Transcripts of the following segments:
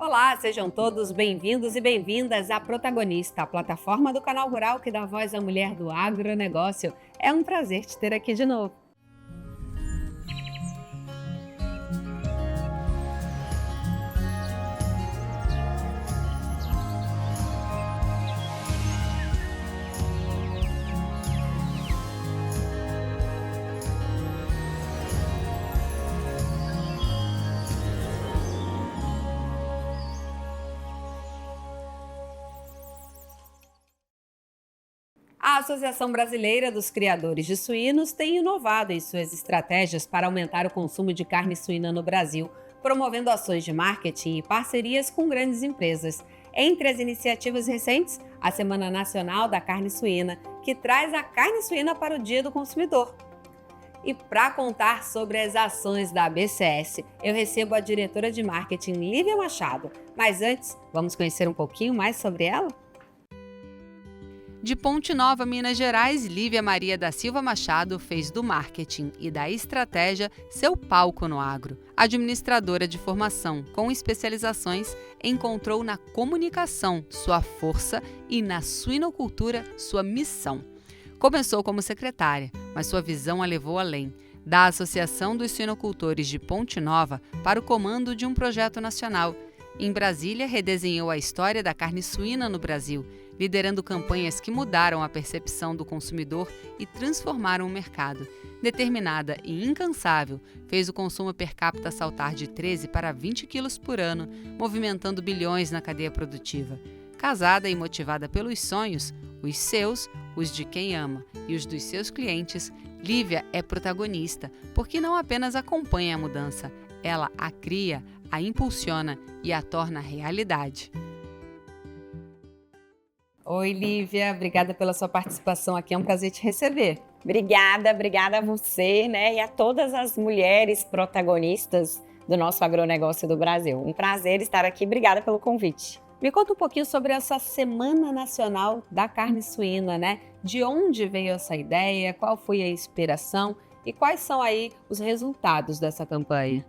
Olá, sejam todos bem-vindos e bem-vindas à Protagonista, a plataforma do Canal Rural que dá voz à mulher do agronegócio. É um prazer te ter aqui de novo. A Associação Brasileira dos Criadores de Suínos tem inovado em suas estratégias para aumentar o consumo de carne suína no Brasil, promovendo ações de marketing e parcerias com grandes empresas. Entre as iniciativas recentes, a Semana Nacional da Carne Suína, que traz a carne suína para o Dia do Consumidor. E para contar sobre as ações da ABCS, eu recebo a diretora de marketing Lívia Machado. Mas antes, vamos conhecer um pouquinho mais sobre ela? De Ponte Nova, Minas Gerais, Lívia Maria da Silva Machado fez do marketing e da estratégia seu palco no agro. Administradora de formação com especializações, encontrou na comunicação sua força e na suinocultura sua missão. Começou como secretária, mas sua visão a levou além, da Associação dos Suinocultores de Ponte Nova para o comando de um projeto nacional. Em Brasília, redesenhou a história da carne suína no Brasil, liderando campanhas que mudaram a percepção do consumidor e transformaram o mercado. Determinada e incansável, fez o consumo per capita saltar de 13 para 20 quilos por ano, movimentando bilhões na cadeia produtiva. Casada e motivada pelos sonhos, os seus, os de quem ama e os dos seus clientes, Lívia é protagonista, porque não apenas acompanha a mudança, ela a cria, a impulsiona e a torna realidade. Oi, Lívia, obrigada pela sua participação aqui, é um prazer te receber. Obrigada a você, né, e a todas as mulheres protagonistas do nosso agronegócio do Brasil. Um prazer estar aqui, obrigada pelo convite. Me conta um pouquinho sobre essa Semana Nacional da Carne Suína, né? De onde veio essa ideia, qual foi a inspiração e quais são aí os resultados dessa campanha?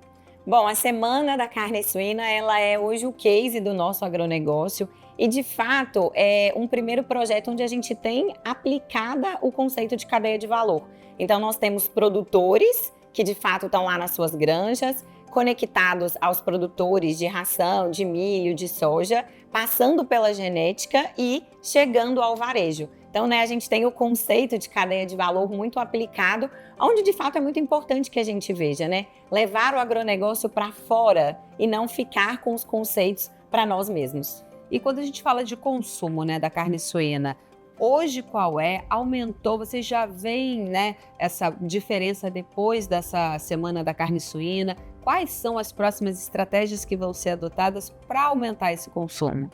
Bom, a Semana da Carne Suína, ela é hoje o case do nosso agronegócio e, de fato, é um primeiro projeto onde a gente tem aplicada o conceito de cadeia de valor. Então, nós temos produtores que, de fato, estão lá nas suas granjas, conectados aos produtores de ração, de milho, de soja, passando pela genética e chegando ao varejo. Então, a gente tem o conceito de cadeia de valor muito aplicado, onde de fato é muito importante que a gente veja, levar o agronegócio para fora e não ficar com os conceitos para nós mesmos. E quando a gente fala de consumo, da carne suína, hoje qual é? Aumentou? Vocês já veem, essa diferença depois dessa Semana da Carne Suína? Quais são as próximas estratégias que vão ser adotadas para aumentar esse consumo?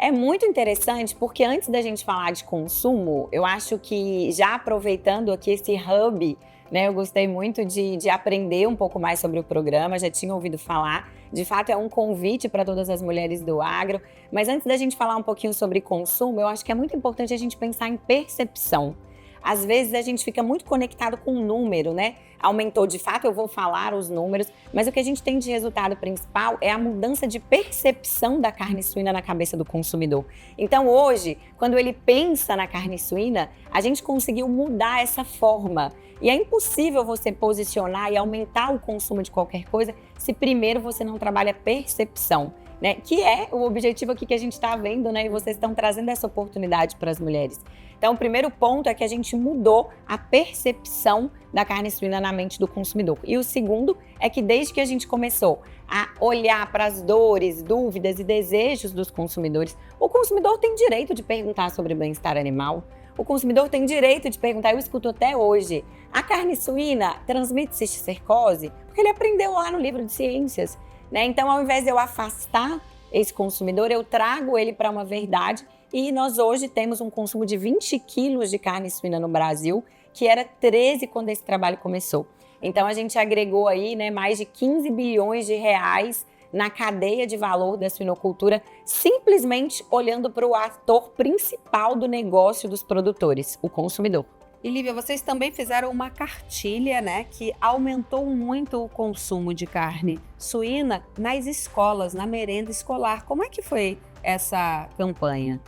É muito interessante porque antes da gente falar de consumo, eu acho que já aproveitando aqui esse hub, eu gostei muito de aprender um pouco mais sobre o programa, já tinha ouvido falar. De fato, é um convite para todas as mulheres do agro. Mas antes da gente falar um pouquinho sobre consumo, eu acho que é muito importante a gente pensar em percepção. Às vezes a gente fica muito conectado com o número, Aumentou, de fato, eu vou falar os números, mas o que a gente tem de resultado principal é a mudança de percepção da carne suína na cabeça do consumidor. Então, hoje, quando ele pensa na carne suína, a gente conseguiu mudar essa forma. E é impossível você posicionar e aumentar o consumo de qualquer coisa se primeiro você não trabalha percepção. Que é o objetivo aqui que a gente está vendo, e vocês estão trazendo essa oportunidade para as mulheres. Então, o primeiro ponto é que a gente mudou a percepção da carne suína na mente do consumidor. E o segundo é que desde que a gente começou a olhar para as dores, dúvidas e desejos dos consumidores, o consumidor tem direito de perguntar sobre bem-estar animal, o consumidor tem direito de perguntar, eu escuto até hoje, a carne suína transmite cisticercose? Porque ele aprendeu lá no livro de ciências. Então, ao invés de eu afastar esse consumidor, eu trago ele para uma verdade e nós hoje temos um consumo de 20 quilos de carne suína no Brasil, que era 13 quando esse trabalho começou. Então, a gente agregou aí mais de 15 bilhões de reais na cadeia de valor da suinocultura, simplesmente olhando para o ator principal do negócio dos produtores, o consumidor. E Lívia, vocês também fizeram uma cartilha, né, que aumentou muito o consumo de carne suína nas escolas, na merenda escolar. Como é que foi essa campanha?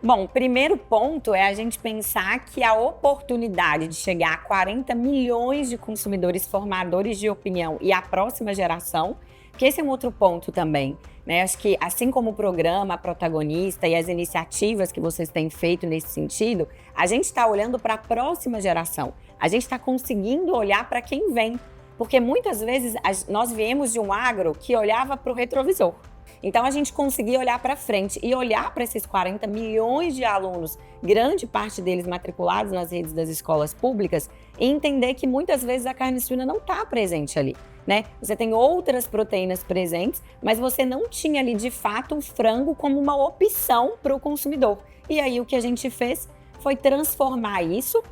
Bom, o primeiro ponto é a gente pensar que a oportunidade de chegar a 40 milhões de consumidores formadores de opinião e a próxima geração, que esse é um outro ponto também, né? Acho que assim como o programa, a protagonista e as iniciativas que vocês têm feito nesse sentido, a gente está olhando para a próxima geração. A gente está conseguindo olhar para quem vem, porque muitas vezes nós viemos de um agro que olhava para o retrovisor. Então, a gente conseguia olhar para frente e olhar para esses 40 milhões de alunos, grande parte deles matriculados nas redes das escolas públicas, e entender que muitas vezes a carne suína não está presente ali, né? Você tem outras proteínas presentes, mas você não tinha ali, de fato, o frango como uma opção para o consumidor. E aí, o que a gente fez foi transformar isso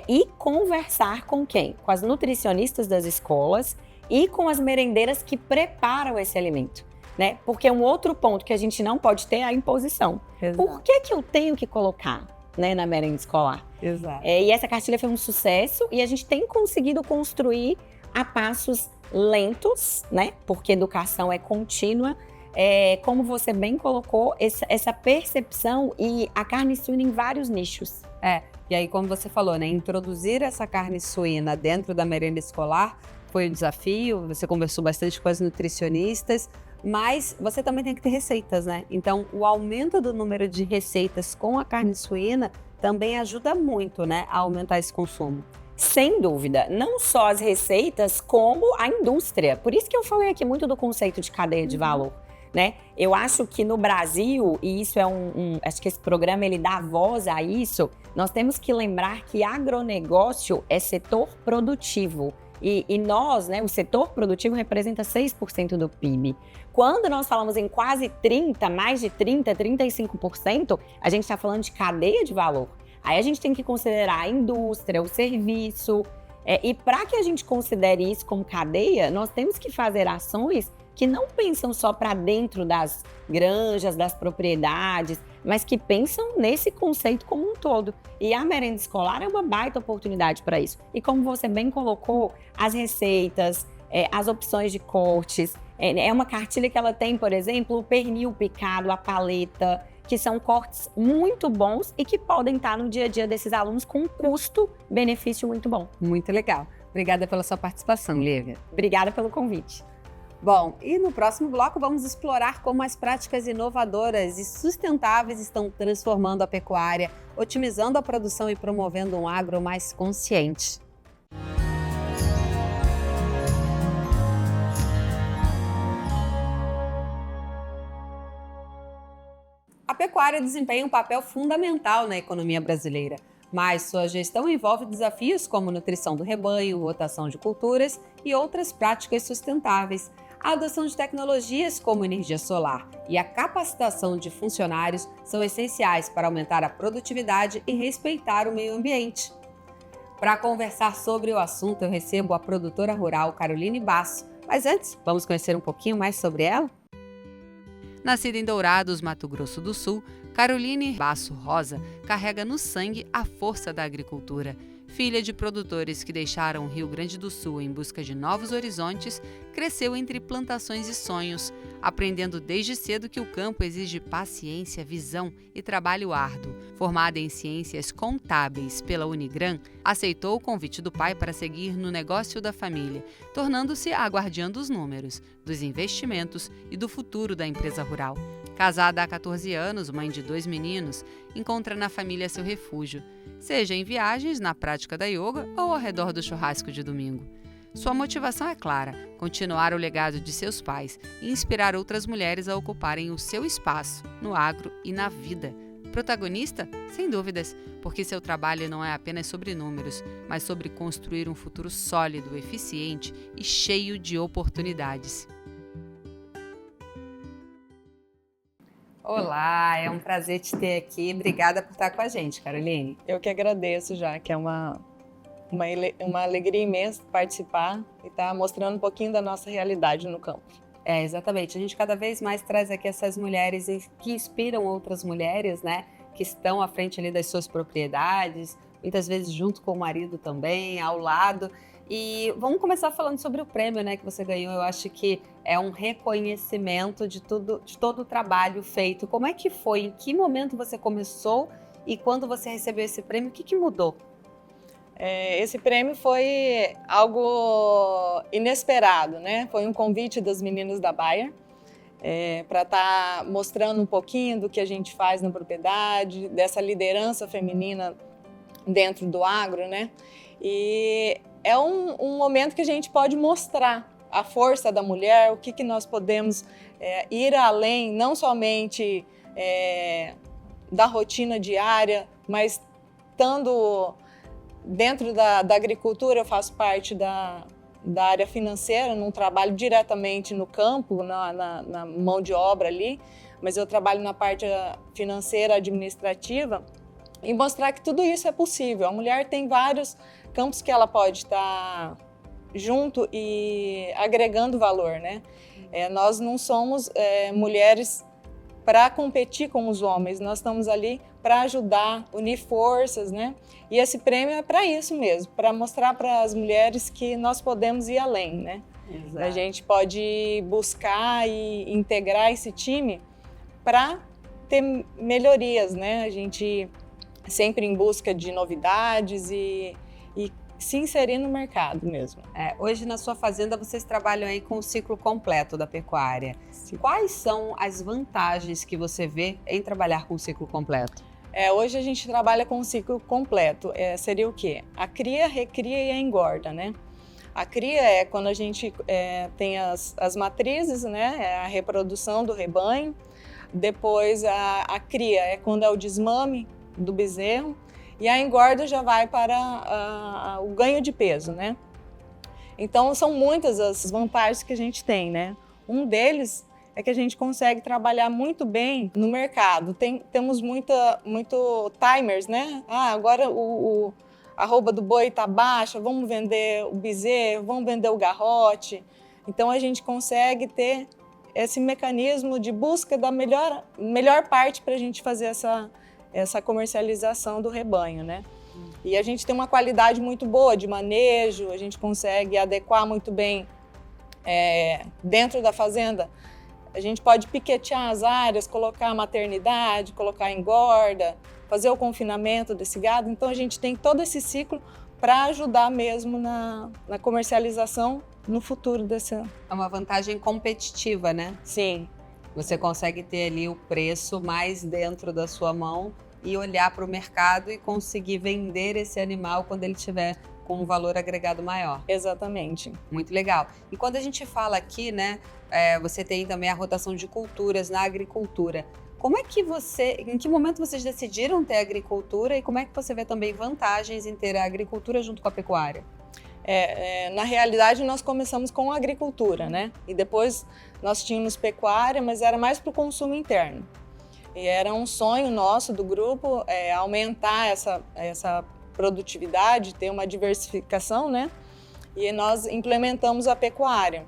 e conversar com quem? Com as nutricionistas das escolas e com as merendeiras que preparam esse alimento. Né? Porque um outro ponto que a gente não pode ter é a imposição. Exato. Por que eu tenho que colocar, né, na merenda escolar? Exato. E essa cartilha foi um sucesso e a gente tem conseguido construir a passos lentos, né? Porque educação é contínua. Como você bem colocou, essa percepção e a carne suína em vários nichos. E aí, como você falou, né, introduzir essa carne suína dentro da merenda escolar foi um desafio. Você conversou bastante com as nutricionistas, mas você também tem que ter receitas, né? Então, o aumento do número de receitas com a carne suína também ajuda muito, né, a aumentar esse consumo. Sem dúvida, não só as receitas, como a indústria. Por isso que eu falei aqui muito do conceito de cadeia de valor, né? Eu acho que no Brasil, e isso é acho que esse programa ele dá voz a isso, nós temos que lembrar que agronegócio é setor produtivo. E nós, né, o setor produtivo representa 6% do PIB. Quando nós falamos em quase 30%, mais de 30%, 35%, a gente está falando de cadeia de valor. Aí a gente tem que considerar a indústria, o serviço. E para que a gente considere isso como cadeia, nós temos que fazer ações que não pensam só para dentro das granjas, das propriedades, mas que pensam nesse conceito como um todo. E a merenda escolar é uma baita oportunidade para isso. E como você bem colocou, as receitas, as opções de cortes, é uma cartilha que ela tem, por exemplo, o pernil picado, a paleta, que são cortes muito bons e que podem estar no dia a dia desses alunos com um custo-benefício muito bom. Muito legal. Obrigada pela sua participação, Lívia. Obrigada pelo convite. Bom, e no próximo bloco vamos explorar como as práticas inovadoras e sustentáveis estão transformando a pecuária, otimizando a produção e promovendo um agro mais consciente. A pecuária desempenha um papel fundamental na economia brasileira, mas sua gestão envolve desafios como nutrição do rebanho, rotação de culturas e outras práticas sustentáveis. A adoção de tecnologias como energia solar e a capacitação de funcionários são essenciais para aumentar a produtividade e respeitar o meio ambiente. Para conversar sobre o assunto, eu recebo a produtora rural Caroline Basso. Mas antes, vamos conhecer um pouquinho mais sobre ela? Nascida em Dourados, Mato Grosso do Sul, Caroline Basso Rosa carrega no sangue a força da agricultura. Filha de produtores que deixaram o Rio Grande do Sul em busca de novos horizontes, cresceu entre plantações e sonhos, aprendendo desde cedo que o campo exige paciência, visão e trabalho árduo. Formada em ciências contábeis pela Unigran, aceitou o convite do pai para seguir no negócio da família, tornando-se a guardiã dos números, dos investimentos e do futuro da empresa rural. Casada há 14 anos, mãe de 2 meninos, encontra na família seu refúgio, seja em viagens, na prática da yoga ou ao redor do churrasco de domingo. Sua motivação é clara: continuar o legado de seus pais e inspirar outras mulheres a ocuparem o seu espaço no agro e na vida. Protagonista? Sem dúvidas, porque seu trabalho não é apenas sobre números, mas sobre construir um futuro sólido, eficiente e cheio de oportunidades. Olá, é um prazer te ter aqui. Obrigada por estar com a gente, Caroline. Eu que agradeço já, que é uma alegria imensa participar e estar mostrando um pouquinho da nossa realidade no campo. Exatamente. A gente cada vez mais traz aqui essas mulheres que inspiram outras mulheres, né? Que estão à frente ali das suas propriedades, muitas vezes junto com o marido também, ao lado. E vamos começar falando sobre o prêmio, né, que você ganhou. Eu acho que é um reconhecimento de todo o trabalho feito. Como é que foi? Em que momento você começou e quando você recebeu esse prêmio, o que mudou? Esse prêmio foi algo inesperado, né? Foi um convite das meninas da Bayer para estar mostrando um pouquinho do que a gente faz na propriedade, dessa liderança feminina dentro do agro, né? E é um momento que a gente pode mostrar a força da mulher, o que nós podemos ir além, não somente da rotina diária, mas estando dentro da agricultura. Eu faço parte da área financeira, não trabalho diretamente no campo, na mão de obra ali, mas eu trabalho na parte financeira, administrativa, e mostrar que tudo isso é possível. A mulher tem vários campos que ela pode estar junto e agregando valor, né? Nós não somos mulheres para competir com os homens, nós estamos ali para ajudar, unir forças, né? E esse prêmio é para isso mesmo, para mostrar para as mulheres que nós podemos ir além, né? Exato. A gente pode buscar e integrar esse time para ter melhorias, né? A gente sempre em busca de novidades e se inserir no mercado mesmo. Hoje na sua fazenda vocês trabalham aí com o ciclo completo da pecuária. Sim. Quais são as vantagens que você vê em trabalhar com o ciclo completo? Hoje a gente trabalha com o ciclo completo. Seria o quê? A cria, recria e a engorda, né? A cria é quando a gente tem as matrizes, né? É a reprodução do rebanho. Depois a cria é quando é o desmame do bezerro. E a engorda já vai para o ganho de peso, né? Então, são muitas as vantagens que a gente tem, né? Um deles é que a gente consegue trabalhar muito bem no mercado. Temos muito timers, né? Agora a arroba do boi está baixa, vamos vender o bezerro, vamos vender o garrote. Então, a gente consegue ter esse mecanismo de busca da melhor parte para a gente fazer essa comercialização do rebanho, né? E a gente tem uma qualidade muito boa de manejo, a gente consegue adequar muito bem dentro da fazenda. A gente pode piquetear as áreas, colocar a maternidade, colocar a engorda, fazer o confinamento desse gado. Então a gente tem todo esse ciclo para ajudar mesmo na comercialização no futuro dessa... É uma vantagem competitiva, né? Sim. Você consegue ter ali o preço mais dentro da sua mão e olhar para o mercado e conseguir vender esse animal quando ele tiver com um valor agregado maior. Exatamente. Muito legal. E quando a gente fala aqui, né, você tem também a rotação de culturas na agricultura. Como é que em que momento vocês decidiram ter agricultura e como é que você vê também vantagens em ter a agricultura junto com a pecuária? Na realidade, nós começamos com a agricultura, né? E depois nós tínhamos pecuária, mas era mais para o consumo interno. E era um sonho nosso do grupo aumentar essa produtividade, ter uma diversificação, né? E nós implementamos a pecuária.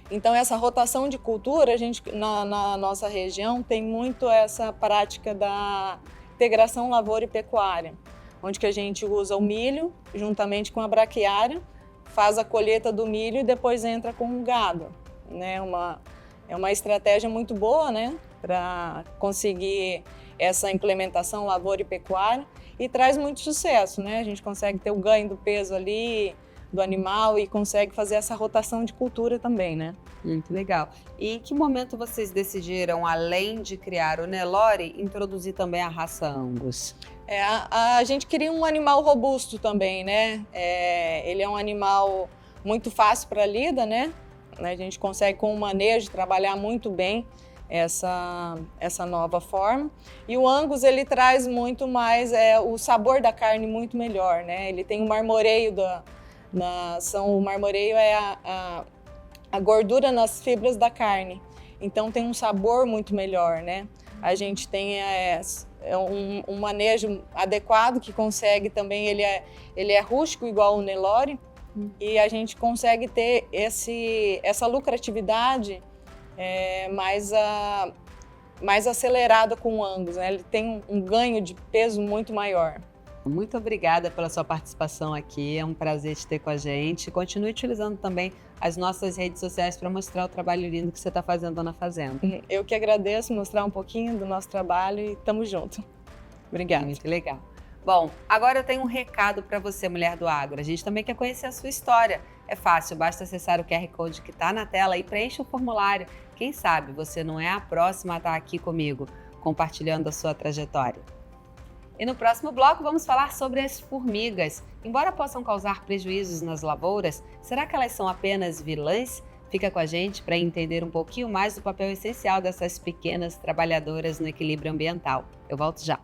Então, essa rotação de cultura, a gente na nossa região tem muito essa prática da integração lavoura e pecuária, onde que a gente usa o milho juntamente com a braquiária, faz a colheita do milho e depois entra com o gado, né? É uma estratégia muito boa, né, para conseguir essa implementação lavoura e pecuária e traz muito sucesso, né? A gente consegue ter o ganho do peso ali do animal e consegue fazer essa rotação de cultura também, né? Muito legal. E em que momento vocês decidiram, além de criar o Nelore, introduzir também a raça Angus? A gente queria um animal robusto também, né? Ele é um animal muito fácil para lida, né? A gente consegue, com o manejo, trabalhar muito bem essa nova forma. E o Angus, ele traz muito mais o sabor da carne muito melhor, né? Ele tem o marmoreio o marmoreio é a gordura nas fibras da carne. Então tem um sabor muito melhor, né? A gente tem um manejo adequado que consegue também, ele é rústico igual o Nelore, e a gente consegue ter essa lucratividade mais acelerada com o Angus, né? Ele tem um ganho de peso muito maior. Muito obrigada pela sua participação aqui, é um prazer te ter com a gente. Continue utilizando também as nossas redes sociais para mostrar o trabalho lindo que você está fazendo na Fazenda. Eu que agradeço, mostrar um pouquinho do nosso trabalho e tamo junto. Obrigada. Muito legal. Bom, agora eu tenho um recado para você, mulher do agro. A gente também quer conhecer a sua história. É fácil, basta acessar o QR Code que está na tela e preencha o formulário. Quem sabe você não é a próxima a estar aqui comigo, compartilhando a sua trajetória. E no próximo bloco vamos falar sobre as formigas. Embora possam causar prejuízos nas lavouras, será que elas são apenas vilãs? Fica com a gente para entender um pouquinho mais do papel essencial dessas pequenas trabalhadoras no equilíbrio ambiental. Eu volto já.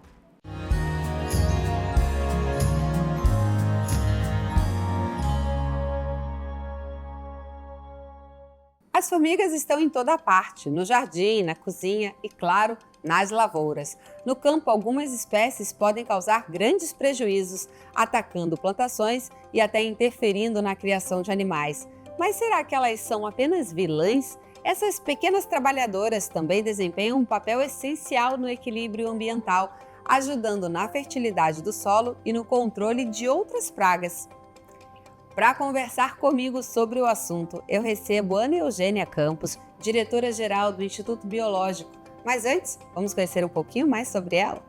As formigas estão em toda parte, no jardim, na cozinha e, claro, nas lavouras. No campo, algumas espécies podem causar grandes prejuízos, atacando plantações e até interferindo na criação de animais. Mas será que elas são apenas vilãs? Essas pequenas trabalhadoras também desempenham um papel essencial no equilíbrio ambiental, ajudando na fertilidade do solo e no controle de outras pragas. Para conversar comigo sobre o assunto, eu recebo Ana Eugênia Campos, diretora-geral do Instituto Biológico. Mas antes, vamos conhecer um pouquinho mais sobre ela?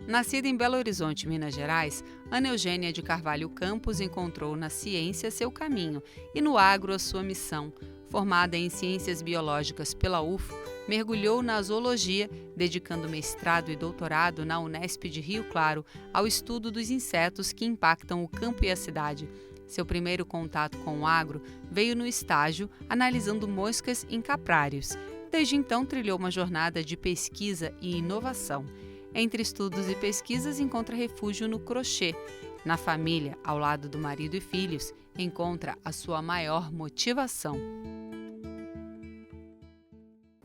Nascida em Belo Horizonte, Minas Gerais, Ana Eugênia de Carvalho Campos encontrou na ciência seu caminho e no agro a sua missão. Formada em Ciências Biológicas pela UFO, mergulhou na zoologia, dedicando mestrado e doutorado na Unesp de Rio Claro ao estudo dos insetos que impactam o campo e a cidade. Seu primeiro contato com o agro veio no estágio analisando moscas em caprários. Desde então, trilhou uma jornada de pesquisa e inovação. Entre estudos e pesquisas, encontra refúgio no crochê. Na família, ao lado do marido e filhos, encontra a sua maior motivação.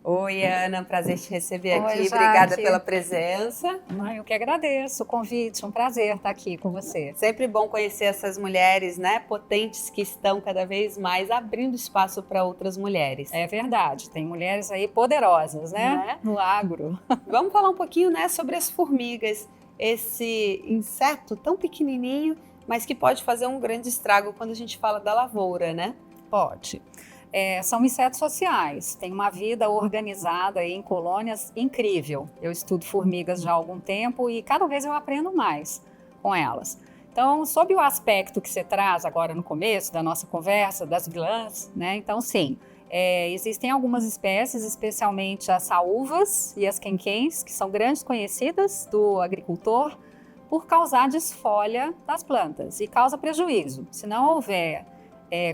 Oi, Ana, prazer te receber aqui. Oi, Jaque. Obrigada pela presença. Eu que agradeço o convite, um prazer estar aqui com você. Sempre bom conhecer essas mulheres, né, potentes que estão cada vez mais abrindo espaço para outras mulheres. É verdade, tem mulheres aí poderosas, né? No agro. Vamos falar um pouquinho, né, sobre as formigas, esse inseto tão pequenininho, mas que pode fazer um grande estrago quando a gente fala da lavoura, né? Pode. São insetos sociais, têm uma vida organizada aí em colônias incrível. Eu estudo formigas já há algum tempo e cada vez eu aprendo mais com elas. Então, sob o aspecto que você traz agora no começo da nossa conversa, das vilãs, né? Então, sim, existem algumas espécies, especialmente as saúvas e as quenquens, que são grandes conhecidas do agricultor por causar desfolha das plantas e causa prejuízo. Se não houver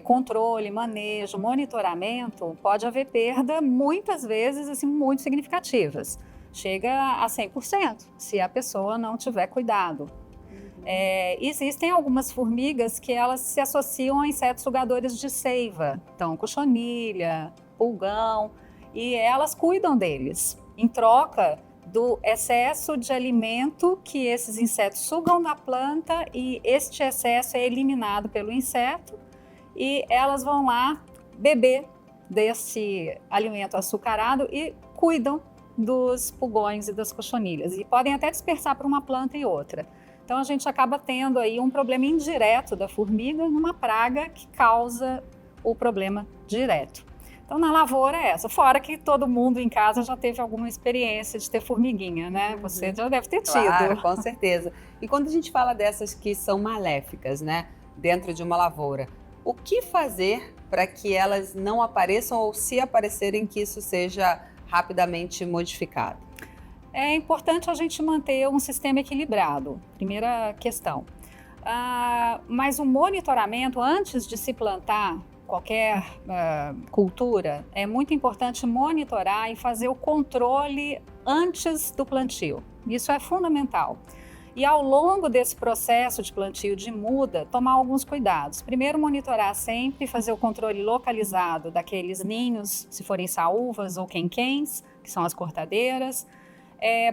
controle, manejo, monitoramento, pode haver perda, muitas vezes, assim, muito significativas. Chega a 100%, se a pessoa não tiver cuidado. Existem algumas formigas que elas se associam a insetos sugadores de seiva, então cochonilha, pulgão, e elas cuidam deles, em troca do excesso de alimento que esses insetos sugam da planta, e este excesso é eliminado pelo inseto, e elas vão lá beber desse alimento açucarado e cuidam dos pulgões e das cochonilhas. E podem até dispersar para uma planta e outra. Então a gente acaba tendo aí um problema indireto da formiga numa praga que causa o problema direto. Então na lavoura é essa. Fora que todo mundo em casa já teve alguma experiência de ter formiguinha, né? Você já deve ter tido. Claro, com certeza. E quando a gente fala dessas que são maléficas, né, dentro de uma lavoura, o que fazer para que elas não apareçam ou, se aparecerem, que isso seja rapidamente modificado? É importante a gente manter um sistema equilibrado, primeira questão. Mas o monitoramento, antes de se plantar qualquer cultura, é muito importante monitorar e fazer o controle antes do plantio. Isso é fundamental. E ao longo desse processo de plantio de muda, tomar alguns cuidados. Primeiro, monitorar sempre, fazer o controle localizado daqueles ninhos, se forem saúvas ou quenquens, que são as cortadeiras.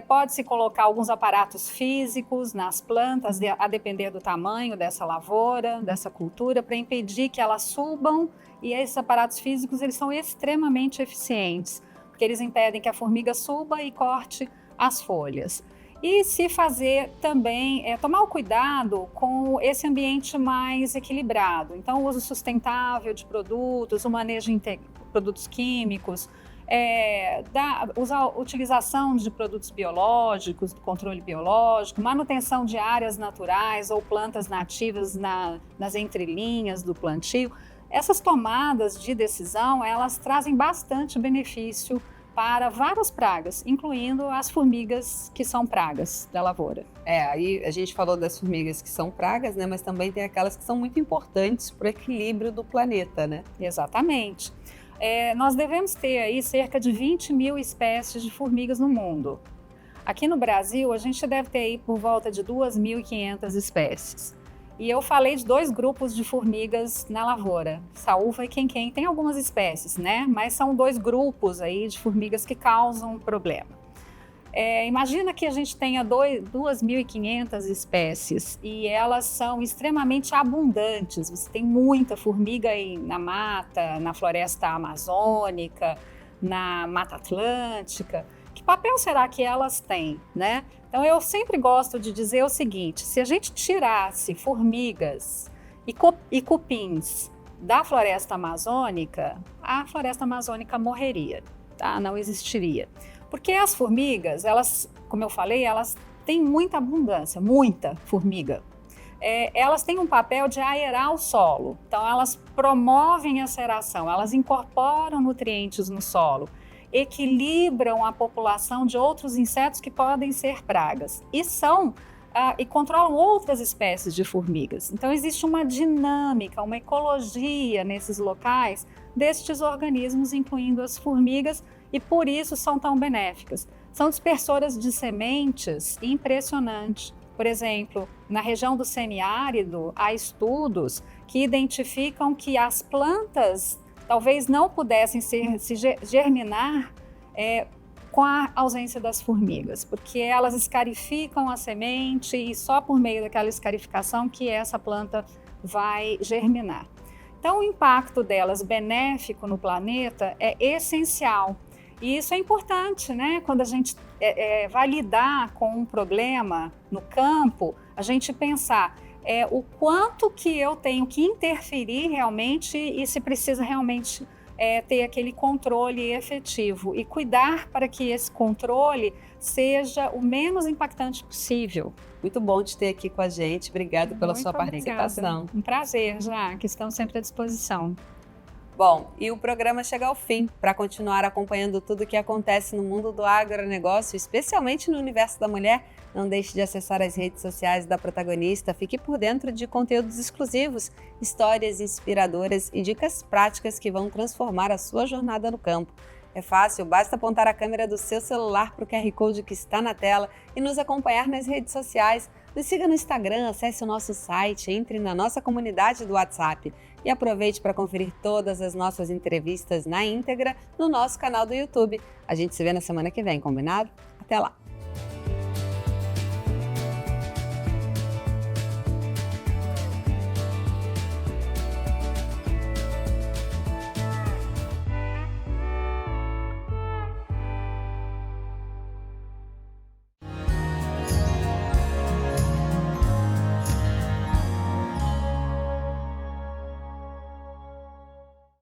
Pode-se colocar alguns aparatos físicos nas plantas, a depender do tamanho dessa lavoura, dessa cultura, para impedir que elas subam. E esses aparatos físicos, eles são extremamente eficientes, porque eles impedem que a formiga suba e corte as folhas. E se fazer também, tomar o cuidado com esse ambiente mais equilibrado. Então, o uso sustentável de produtos, o manejo de produtos químicos, utilização de produtos biológicos, do controle biológico, manutenção de áreas naturais ou plantas nativas nas entrelinhas do plantio. Essas tomadas de decisão, elas trazem bastante benefício para várias pragas, incluindo as formigas que são pragas da lavoura. Aí a gente falou das formigas que são pragas, né? Mas também tem aquelas que são muito importantes para o equilíbrio do planeta, né? Exatamente. Nós devemos ter aí cerca de 20 mil espécies de formigas no mundo. Aqui no Brasil, a gente deve ter aí por volta de 2.500 espécies. E eu falei de 2 grupos de formigas na lavoura, saúva e quem-quem. Tem algumas espécies, né? Mas são 2 grupos aí de formigas que causam problema. Imagina que a gente tenha 2.500 espécies e elas são extremamente abundantes. Você tem muita formiga aí na mata, na floresta amazônica, na Mata Atlântica. Que papel será que elas têm, né? Então, eu sempre gosto de dizer o seguinte: se a gente tirasse formigas e cupins da floresta amazônica, a floresta amazônica morreria, tá? Não existiria. Porque as formigas, elas, como eu falei, elas têm muita abundância, muita formiga. Elas têm um papel de aerar o solo, então elas promovem a aeração, elas incorporam nutrientes no solo, equilibram a população de outros insetos que podem ser pragas e controlam outras espécies de formigas. Então existe uma dinâmica, uma ecologia nesses locais destes organismos, incluindo as formigas, e por isso são tão benéficas. São dispersoras de sementes impressionantes. Por exemplo, na região do semiárido, há estudos que identificam que as plantas talvez não pudessem se germinar com a ausência das formigas, porque elas escarificam a semente e só por meio daquela escarificação que essa planta vai germinar. Então, o impacto delas benéfico no planeta é essencial. E isso é importante, né? Quando a gente vai lidar com um problema no campo, a gente pensar o quanto que eu tenho que interferir realmente e se precisa realmente ter aquele controle efetivo e cuidar para que esse controle seja o menos impactante possível. Muito bom te ter aqui com a gente. Obrigada pela sua participação. Um prazer, Jaque. Estamos sempre à disposição. Bom, e o programa chega ao fim. Para continuar acompanhando tudo o que acontece no mundo do agronegócio, especialmente no universo da mulher, não deixe de acessar as redes sociais da Protagonista. Fique por dentro de conteúdos exclusivos, histórias inspiradoras e dicas práticas que vão transformar a sua jornada no campo. É fácil, basta apontar a câmera do seu celular para o QR Code que está na tela e nos acompanhar nas redes sociais. Nos siga no Instagram, acesse o nosso site, entre na nossa comunidade do WhatsApp e aproveite para conferir todas as nossas entrevistas na íntegra no nosso canal do YouTube. A gente se vê na semana que vem, combinado? Até lá!